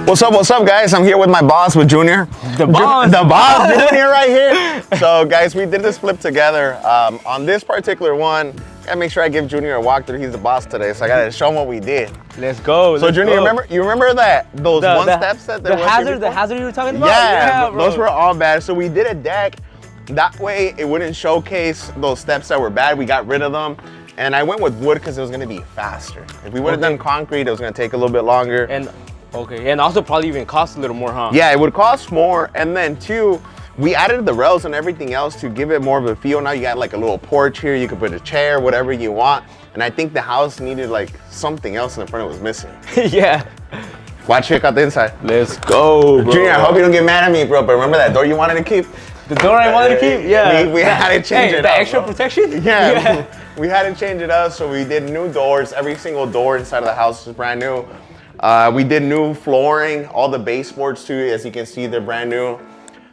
What's up, guys? I'm here with my boss, with Junior. The boss Junior right here. So, guys, we did this flip together. On this particular one, I gotta make sure I give Junior a walkthrough. He's the boss today, so I gotta show him what we did. Let's go. So, Junior, you remember that those steps that the hazard you were talking about? Yeah, those were all bad. So we did a deck. That way, it wouldn't showcase those steps that were bad. We got rid of them. And I went with wood because it was gonna be faster. If we would have done concrete, it was gonna take a little bit longer. And also probably even cost a little more, huh? Yeah, it would cost more. And then two, we added the rails and everything else to give it more of a feel. Now you got like a little porch here. You could put a chair, whatever you want. And I think the house needed like something else in the front it was missing. Yeah. Watch, check out the inside. Let's go, bro. Junior, I hope you don't get mad at me, bro. But remember that door you wanted to keep? The door I wanted to keep? Yeah. We had to change it up. The extra protection? Yeah. We had to change it up, so we did new doors. Every single door inside of the house is brand new. We did new flooring, all the baseboards too. As you can see, they're brand new.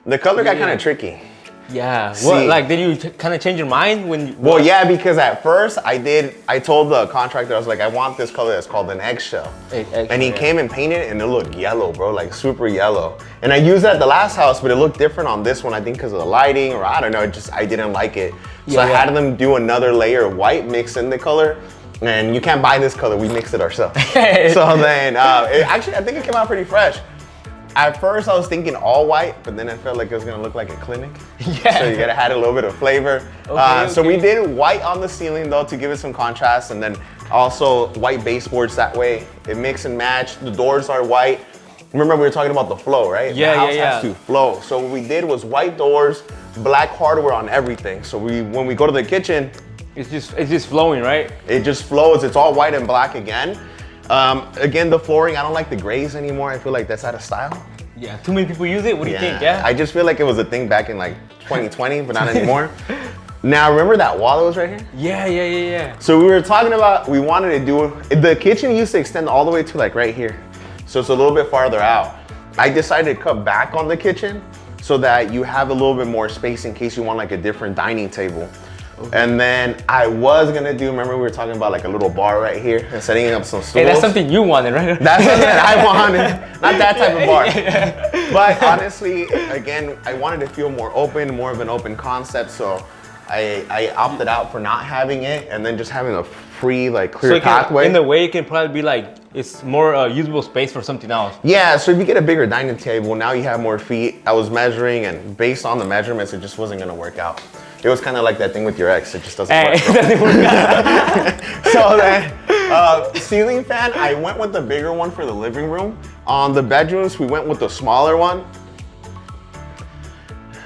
The color got kind of tricky. Yeah. What, like, did you kind of change your mind when you... Well, yeah, because at first I told the contractor, I was like, I want this color that's called an eggshell. And he came and painted it and it looked yellow, bro, like super yellow. And I used that at the last house, but it looked different on this one, I think because of the lighting, or I don't know, I didn't like it. So I had them do another layer of white, mix in the color. And you can't buy this color, we mixed it ourselves. So then, actually, I think it came out pretty fresh. At first, I was thinking all white, but then I felt like it was gonna look like a clinic. Yeah. So you gotta add a little bit of flavor. So we did white on the ceiling though to give it some contrast, and then also white baseboards that way. It mix and match. The doors are white. Remember we were talking about the flow, right? Yeah, the house has to flow. So what we did was white doors, black hardware on everything. So when we go to the kitchen, it's just flowing, right? it just flows. It's all white and black again. Again, the flooring, I don't like the grays anymore. I feel like that's out of style. Yeah, too many people use it. What do you think? Yeah. I just feel like it was a thing back in like 2020, but not anymore. Now, remember that wall that was right here? Yeah. So we were talking about, we wanted to do, the kitchen used to extend all the way to like right here. So it's a little bit farther out. I decided to cut back on the kitchen so that you have a little bit more space in case you want like a different dining table. Okay. And then I was gonna do, remember we were talking about like a little bar right here and setting up some stools. Hey, that's something you wanted, right? That's something that I wanted, not that type of bar. But honestly, again, I wanted to feel more open, more of an open concept, so I opted out for not having it and then just having a free, like clear pathway. In the way, it can probably be like, it's more usable space for something else. Yeah, so if you get a bigger dining table, now you have more feet. I was measuring, and based on the measurements, it just wasn't gonna work out. It was kind of like that thing with your ex. It just doesn't work. So then, ceiling fan, I went with the bigger one for the living room. On the bedrooms, we went with the smaller one.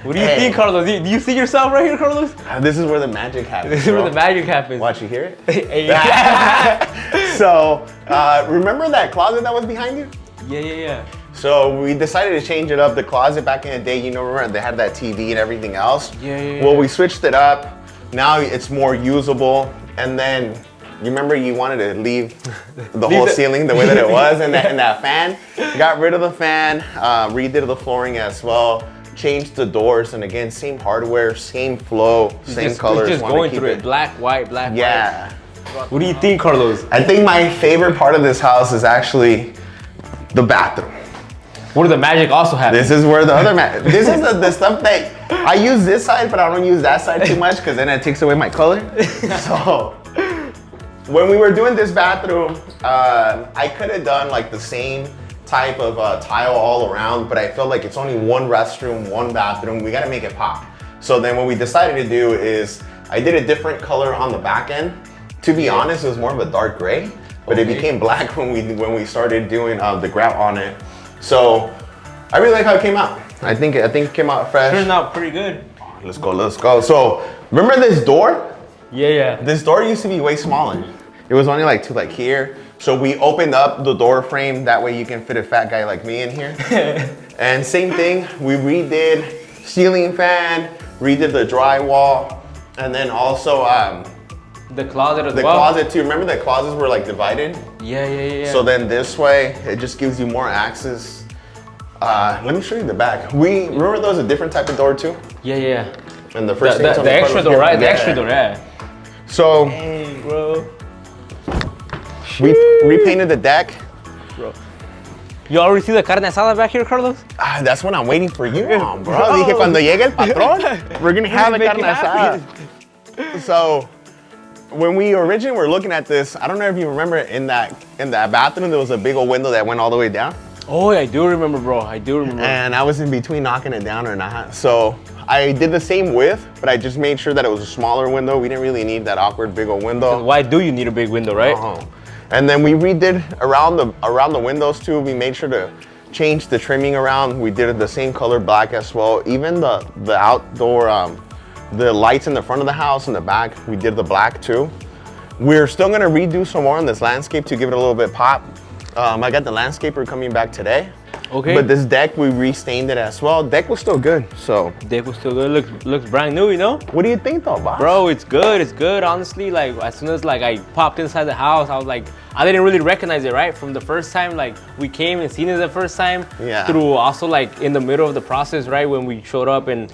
What do you think, Carlos? Do you see yourself right here, Carlos? This is where the magic happens. This is where the magic happens. Watch, you hear it? So, remember that closet that was behind you? Yeah. So we decided to change it up. The closet back in the day, you know, remember they had that TV and everything else? Yeah. Well, we switched it up. Now it's more usable. And then, you remember you wanted to leave the whole ceiling the way that it was and that fan? Got rid of the fan, redid the flooring as well, changed the doors, and again, same hardware, same flow, same colors. Just going through it, black, white, black, white. What do you think, Carlos? I think my favorite part of this house is actually the bathroom. Where the magic also happens. This is where the other this is the stuff that I use this side, but I don't use that side too much because then it takes away my color. So when we were doing this bathroom, I could have done like the same type of tile all around, but I felt like it's only one restroom, one bathroom. We got to make it pop. So then what we decided to do is I did a different color on the back end. To be honest, it was more of a dark gray, but it became black when we started doing the grout on it. So I really like how it came out. I think it came out fresh. Turned out pretty good. Let's go. So remember this door? Yeah. This door used to be way smaller. It was only like to like here. So we opened up the door frame. That way you can fit a fat guy like me in here. And same thing, we redid ceiling fan, redid the drywall, and then also the closet as well. The closet too. Remember the closets were like divided? Yeah. So then this way, it just gives you more access. Let me show you the back. Remember there was a different type of door too? Yeah. And the first thing the extra door, right? The extra door, yeah. So, dang, bro. We repainted the deck. Bro. You already see the carne asada back here, Carlos? That's what I'm waiting for you on, bro. Dije, cuando llegue el patrón, we're gonna have a Make carne it happen. asada. So, when we originally were looking at this, I don't know if you remember in that bathroom, there was a big old window that went all the way down. Oh, I do remember, bro. I do remember. And I was in between knocking it down or not. So I did the same width, but I just made sure that it was a smaller window. We didn't really need that awkward big old window. Why do you need a big window, right? And then we redid around the windows too. We made sure to change the trimming around. We did it the same color black as well. Even the outdoor, the lights in the front of the house and the back, we did the black too. We're still gonna redo some more on this landscape to give it a little bit pop. I got the landscaper coming back today. Okay. But this deck, we restained it as well. Deck was still good, so. Deck was still good. Looks brand new, you know? What do you think though, boss? Bro, it's good. It's good. Honestly, like as soon as like I popped inside the house, I was like, I didn't really recognize it, right? From the first time, like we came and seen it the first time. Yeah. Through also like in the middle of the process, right? When we showed up and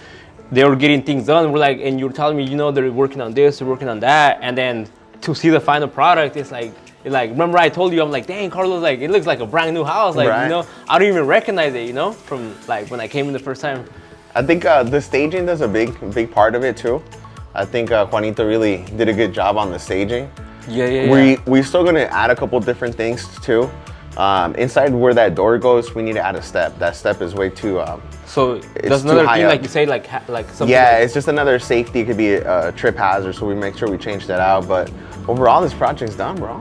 they were getting things done, we're like, and you were telling me, you know, they're working on this, they're working on that, and then to see the final product, it's like. Remember I told you, I'm like, dang, Carlos, like, it looks like a brand new house. Like, right. You know, I don't even recognize it, you know, from like when I came in the first time. I think the staging does a big part of it too. I think Juanito really did a good job on the staging. Yeah. We're still gonna add a couple different things too. Inside where that door goes, we need to add a step. That step is way too. So it's that's too another high thing, up. like you say, like something. Yeah, like, it's just another safety. It could be a trip hazard, so we make sure we change that out. But overall, this project's done, bro.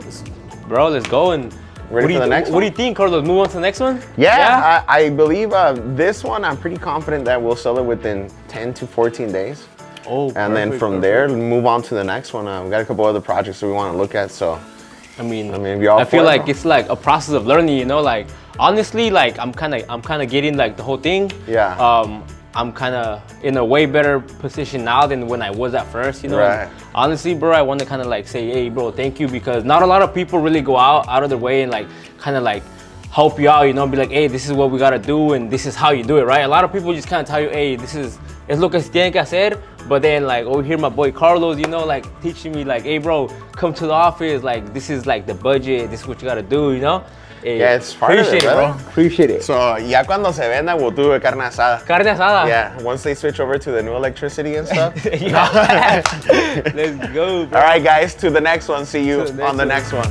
Bro, let's go and. Ready for the next one? What do you think, Carlos? Move on to the next one? Yeah? I believe this one, I'm pretty confident that we'll sell it within 10 to 14 days. Oh, and then from there, move on to the next one. We got a couple other projects that we want to look at, so. I mean, if y'all I feel for it, like bro. it's like a process of learning, you know, like honestly, like I'm kind of getting like the whole thing. Yeah. I'm kind of in a way better position now than when I was at first, you know. Right. Honestly, bro, I want to kind of like say, hey, bro, thank you, because not a lot of people really go out of their way and like kind of like help you out, you know, be like, hey, this is what we gotta do and this is how you do it, right? A lot of people just kind of tell you, hey, this is es lo que se tiene que hacer, but then like over here, my boy Carlos, you know, like teaching me like, hey, bro, come to the office, like this is like the budget, this is what you gotta do, you know. Hey, Yeah, it's part of it, appreciate it, bro. brother. Appreciate it. So, ya cuando se venda, we'll do a carne asada. Carne asada. Yeah, once they switch over to the new electricity and stuff. Yeah. Let's go, bro. All right, guys, to the next one. See you To the next on the one. next one.